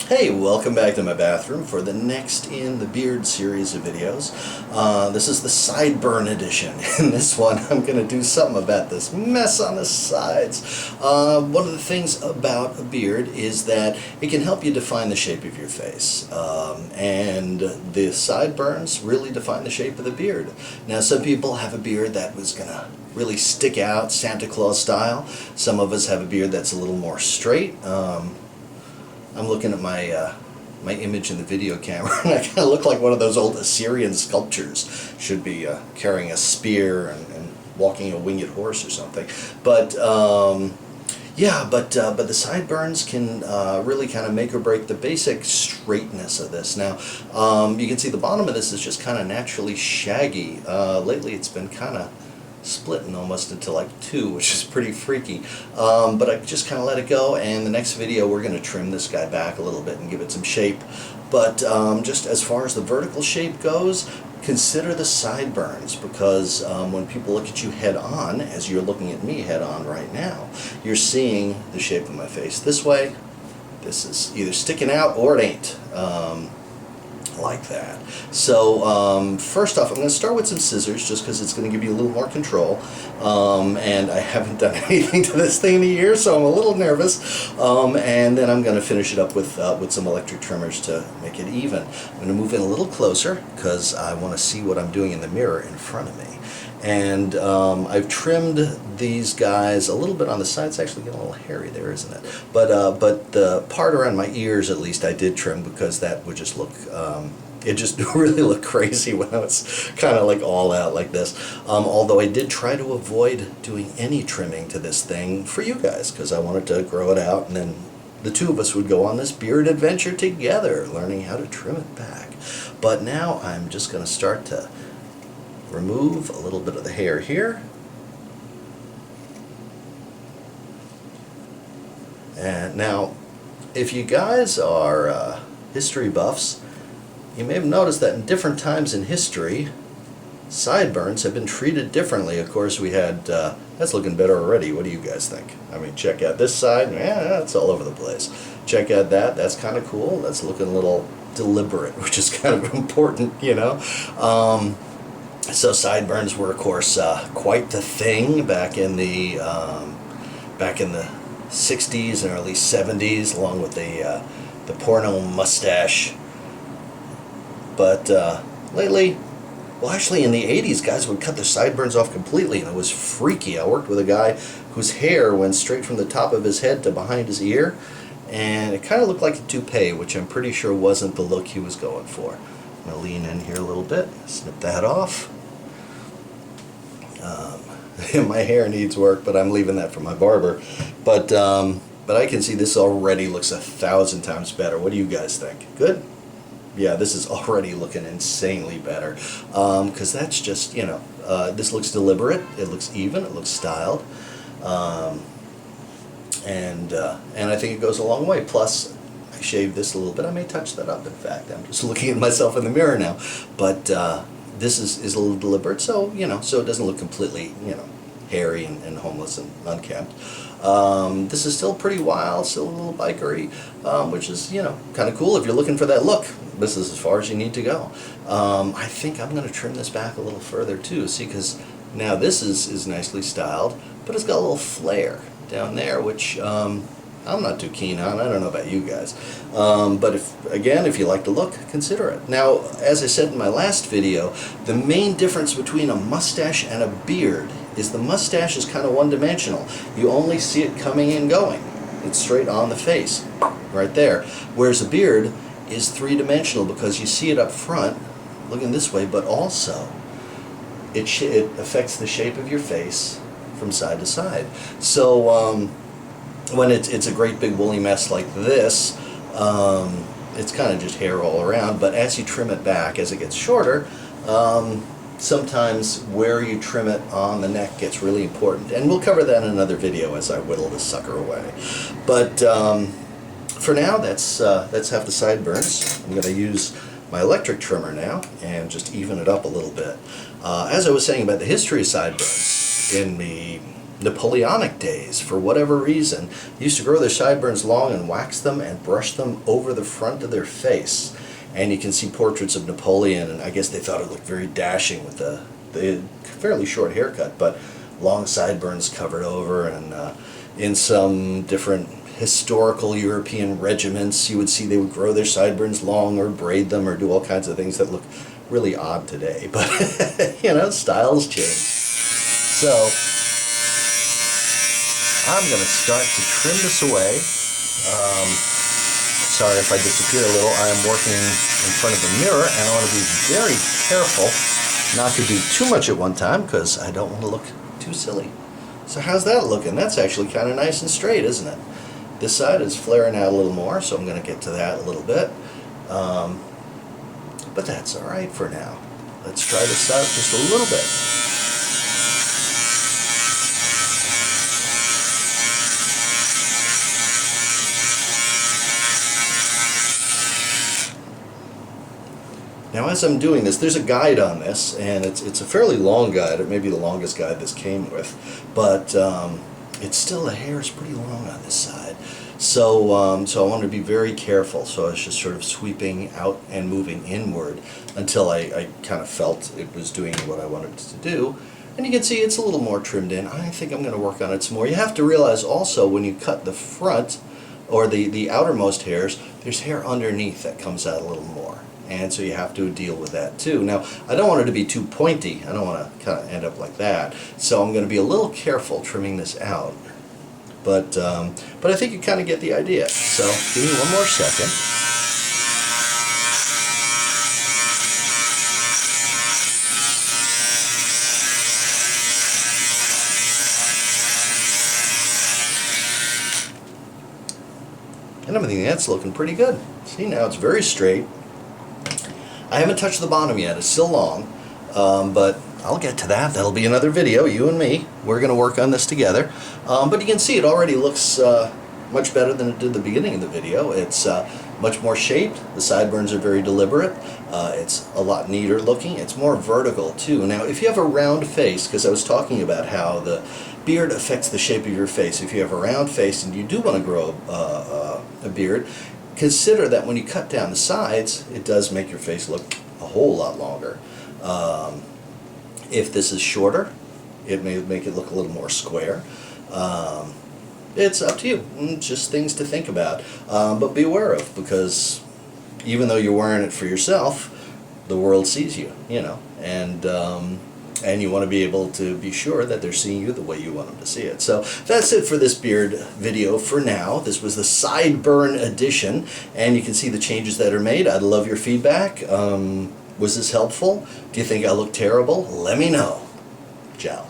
Hey, welcome back to my bathroom for the next in the beard series of videos. This is the Sideburn edition. In this one, I'm going to do something about this mess on the sides. One of the things about a beard is that it can help you define the shape of your face. And the sideburns really define the shape of the beard. Now, some people have a beard that was going to really stick out, Santa Claus style. Some of us have a beard that's a little more straight. I'm looking at my my image in the video camera, and I kind of look like one of those old Assyrian sculptures. Should be carrying a spear and walking a winged horse or something. But yeah, but the sideburns can really kind of make or break the basic straightness of this. Now, you can see the bottom of this is just kind of naturally shaggy. Lately, it's been kind of splitting almost into like two, which is pretty freaky, but I just kind of let it go, and the next video we're going to trim this guy back a little bit and give it some shape. But just as far as the vertical shape goes, consider the sideburns, because when people look at you head on, as you're looking at me head on right now, you're seeing the shape of my face this way. This is either sticking out or it ain't. Like that. So first off, I'm going to start with some scissors just because it's going to give you a little more control, and I haven't done anything to this thing in a year, so I'm a little nervous, and then I'm going to finish it up with some electric trimmers to make it even. I'm going to move in a little closer because I want to see what I'm doing in the mirror in front of me. And I've trimmed these guys a little bit on the side. It's actually getting a little hairy there, isn't it? But the part around my ears, at least, I did trim because that would just look, it just really looked crazy when I was kind of like all out like this. Although I did try to avoid doing any trimming to this thing for you guys because I wanted to grow it out, and then the two of us would go on this beard adventure together, learning how to trim it back. But now I'm just going to start to remove a little bit of the hair here. And now, if you guys are history buffs, you may have noticed that in different times in history, sideburns have been treated differently. Of course, we had, that's looking better already. What do you guys think? I mean, check out this side. Yeah, it's all over the place. Check out that. That's kind of cool. That's looking a little deliberate, which is kind of important, you know. So sideburns were, of course, quite the thing back in the 60s and early 70s, along with the porno mustache. But lately, well, actually in the 80s, guys would cut their sideburns off completely, and it was freaky. I worked with a guy whose hair went straight from the top of his head to behind his ear, and it kind of looked like a toupee, which I'm pretty sure wasn't the look he was going for. I'm going to lean in here a little bit, snip that off. My hair needs work, but I'm leaving that for my barber. But I can see this already looks 1,000 times better. What do you guys think? Good? Yeah, this is already looking insanely better. Because that's just, you know, this looks deliberate. It looks even. It looks styled. And I think it goes a long way. Plus, I shaved this a little bit. I may touch that up, in fact. I'm just looking at myself in the mirror now. But this is a little deliberate, so, you know, so it doesn't look completely, you know, hairy and homeless and unkempt. This is still pretty wild, still a little bikery, which is, you know, kind of cool if you're looking for that look. This is as far as you need to go. I think I'm going to trim this back a little further too, see, because now this is nicely styled, but it's got a little flare down there, which I'm not too keen on. I don't know about you guys. But if you like the look, consider it. Now, as I said in my last video, the main difference between a mustache and a beard is the mustache is kind of one-dimensional. You only see it coming and going. It's straight on the face, right there. Whereas a beard is three-dimensional because you see it up front, looking this way, but also it affects the shape of your face from side to side. So, when it's a great big woolly mess like this, it's kind of just hair all around, but as you trim it back, as it gets shorter, sometimes where you trim it on the neck gets really important, and we'll cover that in another video as I whittle this sucker away. But for now, that's half the sideburns. I'm going to use my electric trimmer now and just even it up a little bit. As I was saying about the history of sideburns, in the Napoleonic days, for whatever reason, used to grow their sideburns long and wax them and brush them over the front of their face. And you can see portraits of Napoleon, and I guess they thought it looked very dashing with the fairly short haircut, but long sideburns covered over. And in some different historical European regiments, you would see they would grow their sideburns long or braid them or do all kinds of things that look really odd today. But, you know, styles change. So I'm going to start to trim this away. Sorry if I disappear a little. I am working in front of the mirror, and I want to be very careful not to do too much at one time because I don't want to look too silly. So how's that looking? That's actually kind of nice and straight, isn't it? This side is flaring out a little more, so I'm going to get to that a little bit. But that's all right for now. Let's try this out just a little bit. Now, as I'm doing this, there's a guide on this, and it's a fairly long guide. It may be the longest guide this came with, but it's still, the hair is pretty long on this side. So, so I want to be very careful. So I was just sort of sweeping out and moving inward until I kind of felt it was doing what I wanted it to do. And you can see it's a little more trimmed in. I think I'm going to work on it some more. You have to realize also when you cut the front or the outermost hairs, there's hair underneath that comes out a little more. And so you have to deal with that too. Now, I don't want it to be too pointy. I don't want to kind of end up like that. So I'm going to be a little careful trimming this out. But I think you kind of get the idea. So give me one more second. And I think that's looking pretty good. See, now it's very straight. I haven't touched the bottom yet. It's still long, but I'll get to that. That'll be another video, you and me. We're going to work on this together. But you can see it already looks much better than it did at the beginning of the video. It's much more shaped. The sideburns are very deliberate. It's a lot neater looking. It's more vertical too. Now, if you have a round face, because I was talking about how the beard affects the shape of your face. If you have a round face and you do want to grow a beard, consider that when you cut down the sides, it does make your face look a whole lot longer. If this is shorter, it may make it look a little more square. It's up to you. Just things to think about. But be aware of, because even though you're wearing it for yourself, the world sees you, you know, and you want to be able to be sure that they're seeing you the way you want them to see it. So that's it for this beard video for now. This was the Sideburn edition, and you can see the changes that are made. I'd love your feedback. Was this helpful? Do you think I look terrible? Let me know. Ciao.